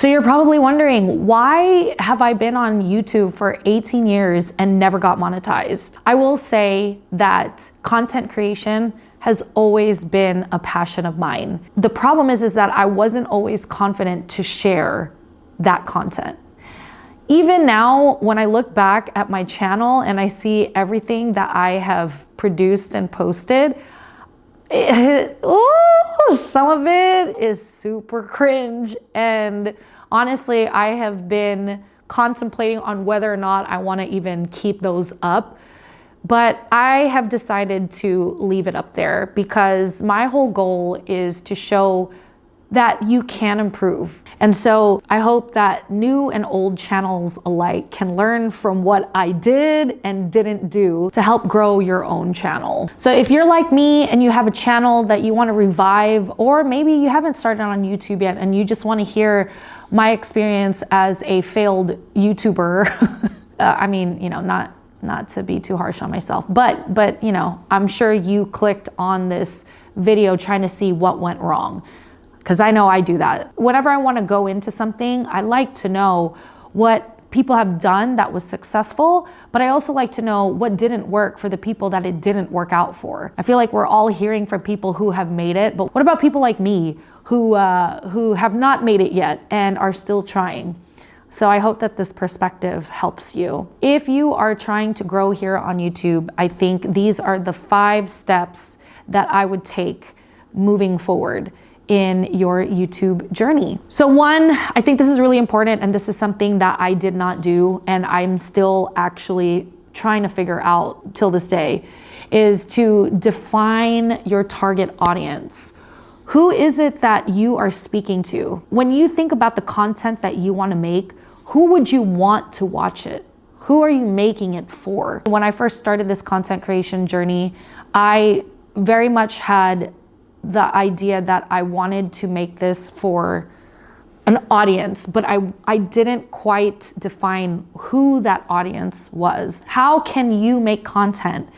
So you're probably wondering, why have I been on YouTube for 18 years and never got monetized? I will say that content creation has always been a passion of mine. The problem is that I wasn't always confident to share that content. Even now, when I look back at my channel and I see everything that I have produced and posted, some of it is super cringe. And honestly, I have been contemplating on whether or not I want to even keep those up. But I have decided to leave it up there because my whole goal is to show that you can improve. And so I hope that new and old channels alike can learn from what I did and didn't do to help grow your own channel. So if you're like me and you have a channel that you want to revive, or maybe you haven't started on YouTube yet and you just want to hear my experience as a failed YouTuber, I mean, you know, not to be too harsh on myself, but you know, I'm sure you clicked on this video trying to see what went wrong. Because I know I do that. Whenever I want to go into something, I like to know what people have done that was successful, but I also like to know what didn't work for the people that it didn't work out for. I feel like we're all hearing from people who have made it, but what about people like me who have not made it yet and are still trying? So I hope that this perspective helps you. If you are trying to grow here on YouTube, I think these are the 5 steps that I would take moving forward in your YouTube journey. So 1, I think this is really important, and this is something that I did not do and I'm still actually trying to figure out till this day, is to define your target audience. Who is it that you are speaking to? When you think about the content that you want to make, who would you want to watch it? Who are you making it for? When I first started this content creation journey, I very much had the idea that I wanted to make this for an audience, but I didn't quite define who that audience was. How can you make content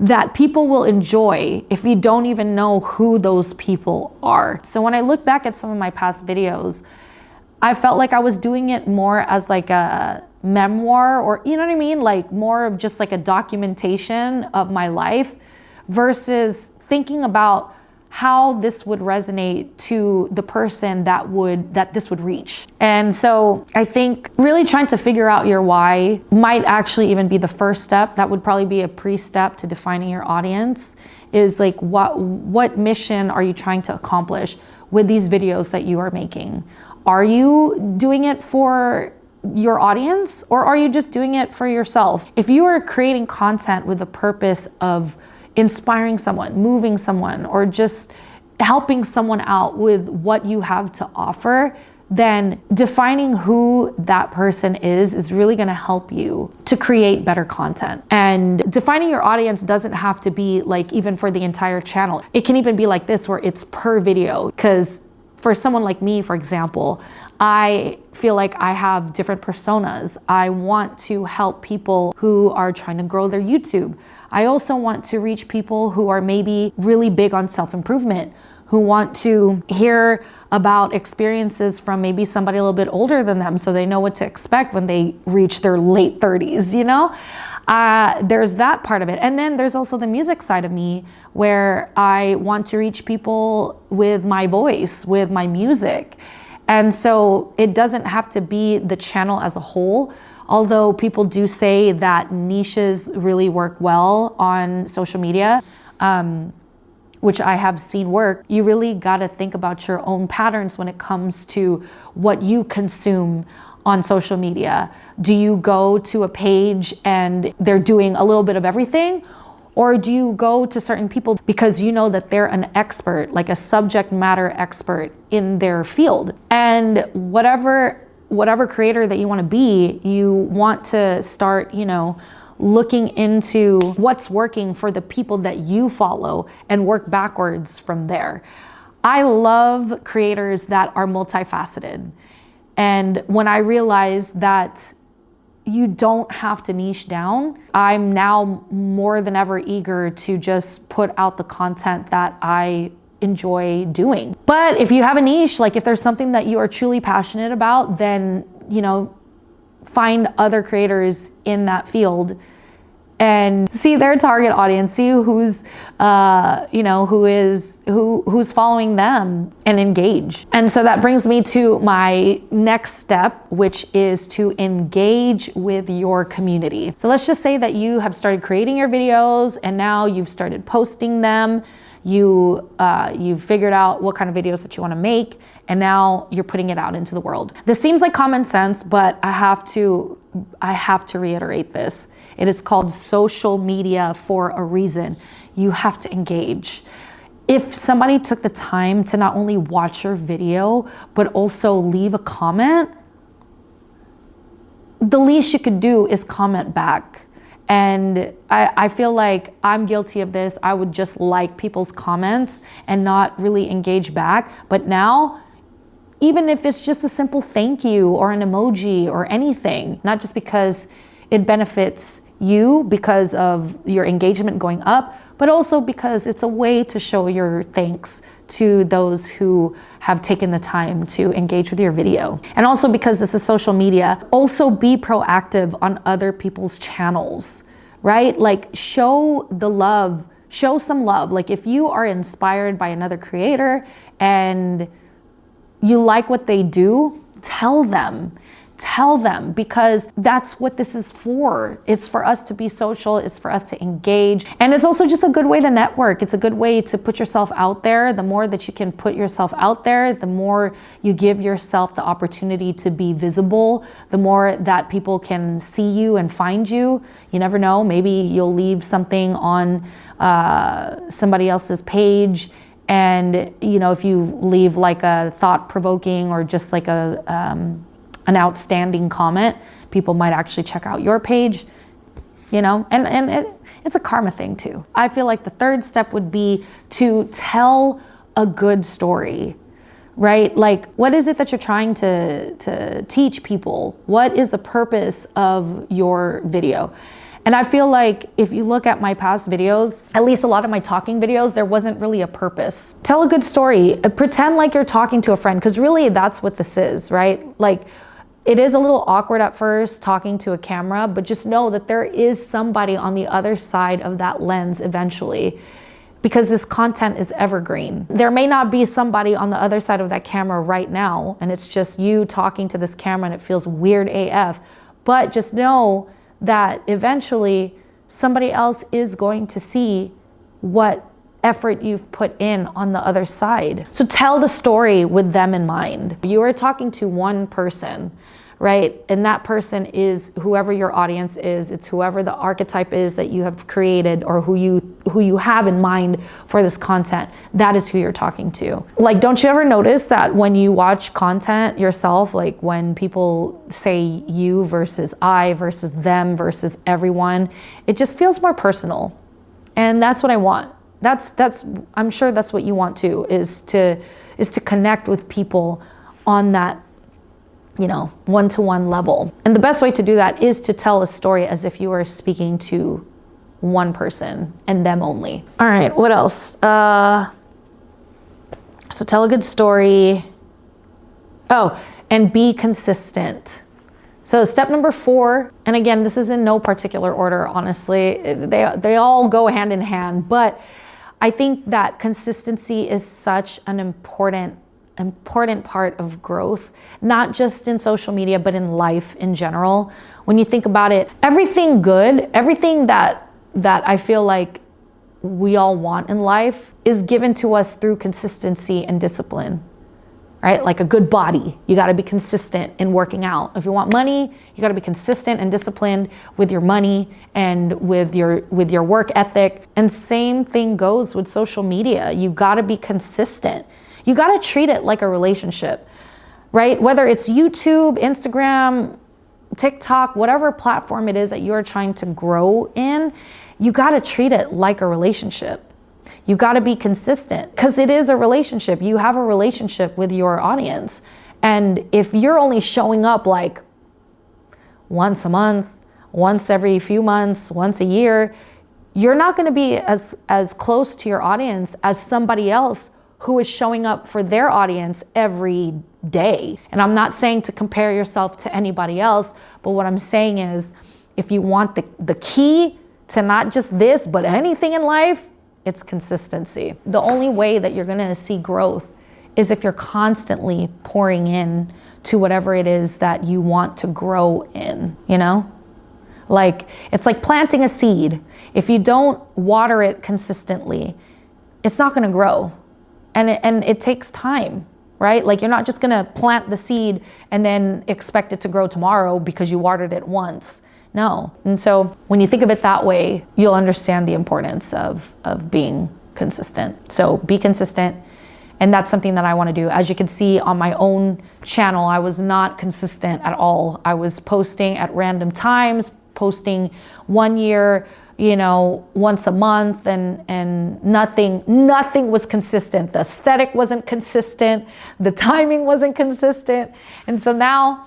that people will enjoy if you don't even know who those people are? So when I look back at some of my past videos, I felt like I was doing it more as like a memoir, or you know what I mean? Like more of just like a documentation of my life versus thinking about how this would resonate to the person that this would reach. And so I think really trying to figure out your why might actually even be the first step. That would probably be a pre-step to defining your audience, is like what mission are you trying to accomplish with these videos that you are making? Are you doing it for your audience, or are you just doing it for yourself? If you are creating content with the purpose of inspiring someone, moving someone, or just helping someone out with what you have to offer, then defining who that person is really gonna help you to create better content. And defining your audience doesn't have to be like even for the entire channel. It can even be like this, where it's per video. Because for someone like me, for example, I feel like I have different personas. I want to help people who are trying to grow their YouTube. I also want to reach people who are maybe really big on self-improvement, who want to hear about experiences from maybe somebody a little bit older than them so they know what to expect when they reach their late 30s, you know? There's that part of it. And then there's also the music side of me, where I want to reach people with my voice, with my music. And so it doesn't have to be the channel as a whole. Although people do say that niches really work well on social media, which I have seen work, you really gotta think about your own patterns when it comes to what you consume on social media. Do you go to a page and they're doing a little bit of everything? Or do you go to certain people because you know that they're an expert, like a subject matter expert in their field? And whatever creator that you want to be, you want to start, you know, looking into what's working for the people that you follow and work backwards from there. I love creators that are multifaceted. And when I realized that you don't have to niche down, I'm now more than ever eager to just put out the content that I enjoy doing. But if you have a niche, like if there's something that you are truly passionate about, then, you know, find other creators in that field and see their target audience, see who's, you know, who's following them, and engage. And so that brings me to my next step, which is to engage with your community. So let's just say that you have started creating your videos and now you've started posting them. You've figured out what kind of videos that you want to make, and now you're putting it out into the world. This seems like common sense, but I have to reiterate this. It is called social media for a reason. You have to engage. If somebody took the time to not only watch your video, but also leave a comment, the least you could do is comment back. And I feel like I'm guilty of this. I would just like people's comments and not really engage back. But now, even if it's just a simple thank you or an emoji or anything, not just because it benefits you because of your engagement going up, but also because it's a way to show your thanks to those who have taken the time to engage with your video. And also because this is social media, also be proactive on other people's channels, right? Like show the love, show some love. Like if you are inspired by another creator and you like what they do, tell them, because that's what this is for. It's for us to be social, it's for us to engage. And it's also just a good way to network. It's a good way to put yourself out there. The more that you can put yourself out there, the more you give yourself the opportunity to be visible, the more that people can see you and find you. You never know, maybe you'll leave something on somebody else's page, and you know, if you leave like a thought-provoking or just like an outstanding comment, people might actually check out your page, you know, and it's a karma thing too. I feel like the third step would be to tell a good story, right? Like, what is it that you're trying to teach people? What is the purpose of your video? And I feel like if you look at my past videos, at least a lot of my talking videos, there wasn't really a purpose. Tell a good story. Pretend like you're talking to a friend, because really that's what this is, right? Like, it is a little awkward at first talking to a camera, but just know that there is somebody on the other side of that lens eventually, because this content is evergreen. There may not be somebody on the other side of that camera right now, and it's just you talking to this camera and it feels weird AF, but just know that eventually somebody else is going to see what effort you've put in on the other side. So tell the story with them in mind. You are talking to one person, right? And that person is whoever your audience is. It's whoever the archetype is that you have created, or who you have in mind for this content. That is who you're talking to. Like, don't you ever notice that when you watch content yourself, like when people say you versus I versus them versus everyone, it just feels more personal. And that's what I want. I'm sure that's what you want too, is to connect with people on that, you know, one-to-one level. And the best way to do that is to tell a story as if you were speaking to one person and them only. All right, what else? So tell a good story. Oh, and be consistent. So step number 4, and again, this is in no particular order, honestly. They all go hand in hand, but I think that consistency is such an important part of growth, not just in social media, but in life in general. When you think about it, everything good, everything that I feel like we all want in life is given to us through consistency and discipline, right? Like a good body, you gotta be consistent in working out. If you want money, you gotta be consistent and disciplined with your money and with your work ethic. And same thing goes with social media. You gotta be consistent. You gotta treat it like a relationship, right? Whether it's YouTube, Instagram, TikTok, whatever platform it is that you're trying to grow in, you gotta treat it like a relationship. You gotta be consistent, because it is a relationship. You have a relationship with your audience. And if you're only showing up like once a month, once every few months, once a year, you're not gonna be as close to your audience as somebody else who is showing up for their audience every day. And I'm not saying to compare yourself to anybody else, but what I'm saying is, if you want the key to not just this, but anything in life, it's consistency. The only way that you're gonna see growth is if you're constantly pouring in to whatever it is that you want to grow in, you know? Like, it's like planting a seed. If you don't water it consistently, it's not gonna grow. And it takes time, right? Like, you're not just gonna plant the seed and then expect it to grow tomorrow because you watered it once. No. And so when you think of it that way, you'll understand the importance of being consistent. So be consistent. And that's something that I want to do. As you can see on my own channel, I was not consistent at all. I was posting at random times, posting 1 year, you know, once a month, and nothing was consistent. The aesthetic wasn't consistent. The timing wasn't consistent. And so now,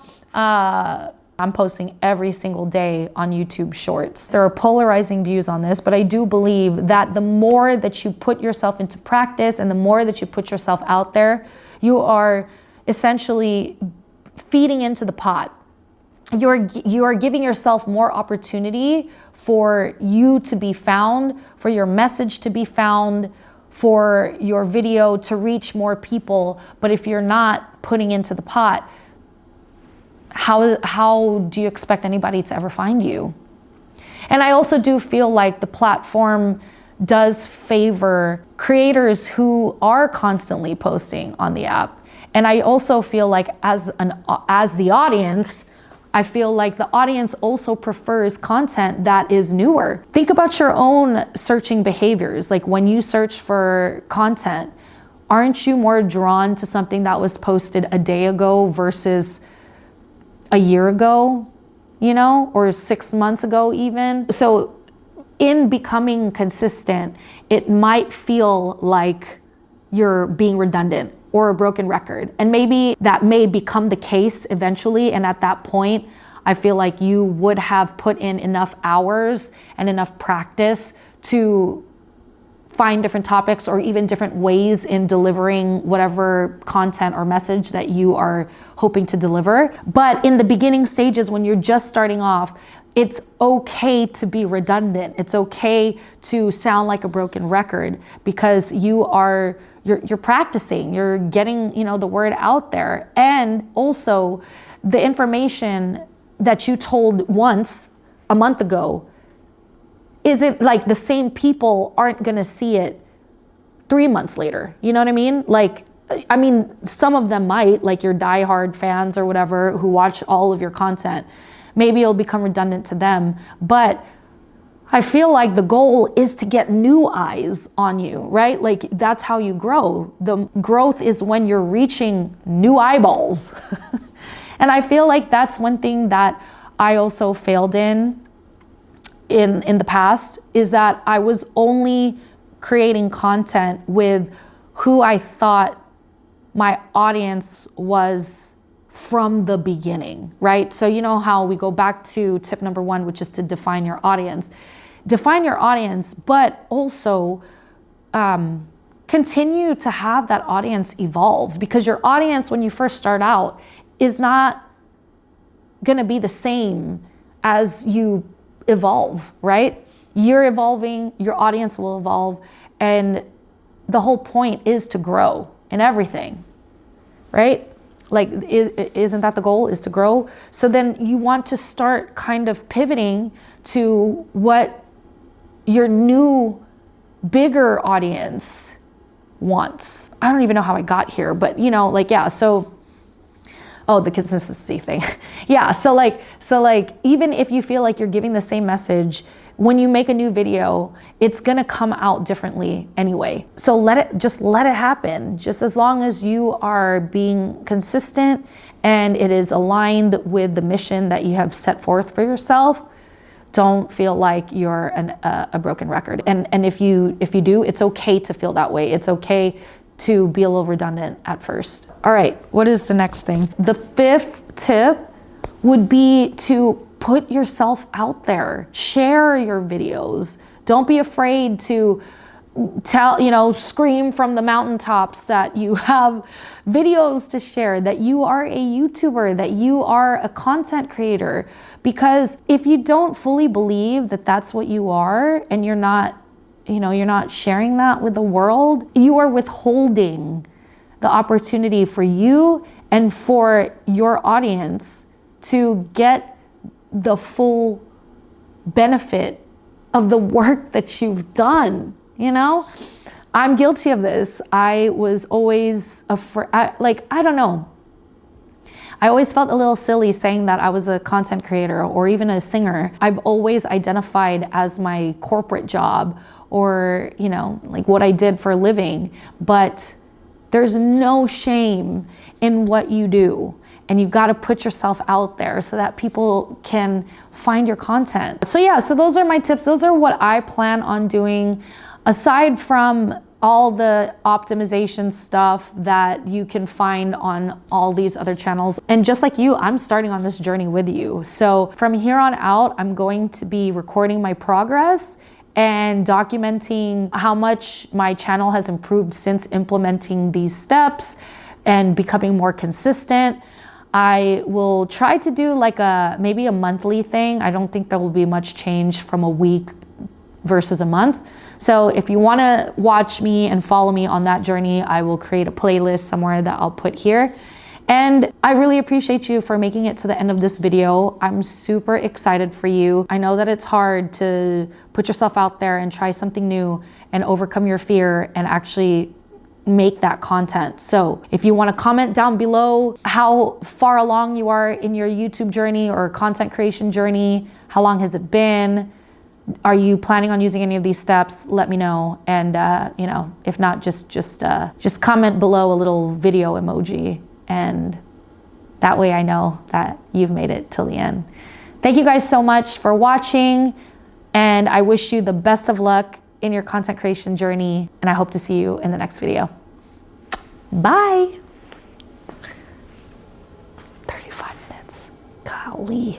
I'm posting every single day on YouTube Shorts. There are polarizing views on this, but I do believe that the more that you put yourself into practice and the more that you put yourself out there, you are essentially feeding into the pot. You are giving yourself more opportunity for you to be found, for your message to be found, for your video to reach more people. But if you're not putting into the pot, how do you expect anybody to ever find you? And I also do feel like the platform does favor creators who are constantly posting on the app. And I also feel like as the audience, I feel like the audience also prefers content that is newer. Think about your own searching behaviors. Like, when you search for content, aren't you more drawn to something that was posted a day ago versus a year ago, you know, or 6 months ago even? So in becoming consistent, it might feel like you're being redundant or a broken record. And maybe that may become the case eventually. And at that point, I feel like you would have put in enough hours and enough practice to find different topics or even different ways in delivering whatever content or message that you are hoping to deliver. But in the beginning stages, when you're just starting off, it's okay to be redundant. It's okay to sound like a broken record because you're practicing, you're getting, you know, the word out there. And also the information that you told once a month ago isn't like the same people aren't gonna see it 3 months later. You know what I mean? Like, I mean, some of them might, like your diehard fans or whatever who watch all of your content. Maybe it'll become redundant to them. But I feel like the goal is to get new eyes on you, right? Like, that's how you grow. The growth is when you're reaching new eyeballs. And I feel like that's one thing that I also failed in the past, is that I was only creating content with who I thought my audience was from the beginning, right? So you know how we go back to tip number 1, which is to define your audience. Define your audience, but also continue to have that audience evolve, because your audience when you first start out is not gonna be the same as you evolve, right? You're evolving, your audience will evolve, and the whole point is to grow in everything, right? Like, isn't that the goal, is to grow? So then you want to start kind of pivoting to what your new, bigger audience wants. I don't even know how I got here, but you know, like, yeah, so, oh, the consistency thing. Yeah, so like, even if you feel like you're giving the same message, when you make a new video, it's gonna come out differently anyway. So let it happen. Just as long as you are being consistent and it is aligned with the mission that you have set forth for yourself, don't feel like you're a broken record. And if you do, it's okay to feel that way. It's okay to be a little redundant at first. All right, what is the next thing? The 5th tip would be to put yourself out there. Share your videos. Don't be afraid to scream from the mountaintops that you have videos to share, that you are a YouTuber, that you are a content creator. Because if you don't fully believe that that's what you are, and you're not sharing that with the world, you are withholding the opportunity for you and for your audience to get the full benefit of the work that you've done. I'm guilty of this. I was always afraid, I don't know. I always felt a little silly saying that I was a content creator or even a singer. I've always identified as my corporate job or, what I did for a living. But there's no shame in what you do. And you've got to put yourself out there so that people can find your content. So yeah, so those are my tips. Those are what I plan on doing. Aside from all the optimization stuff that you can find on all these other channels. And just like you, I'm starting on this journey with you. So from here on out, I'm going to be recording my progress and documenting how much my channel has improved since implementing these steps and becoming more consistent. I will try to do maybe a monthly thing. I don't think there will be much change from a week versus a month. So if you want to watch me and follow me on that journey, I will create a playlist somewhere that I'll put here. And I really appreciate you for making it to the end of this video. I'm super excited for you. I know that it's hard to put yourself out there and try something new and overcome your fear and actually make that content. So if you want to comment down below how far along you are in your YouTube journey or content creation journey, how long has it been? Are you planning on using any of these steps? Let me know. And if not, just comment below a little video emoji, and that way I know that you've made it till the end. Thank you guys so much for watching, and I wish you the best of luck in your content creation journey, and I hope to see you in the next video. Bye. 35 minutes. Golly.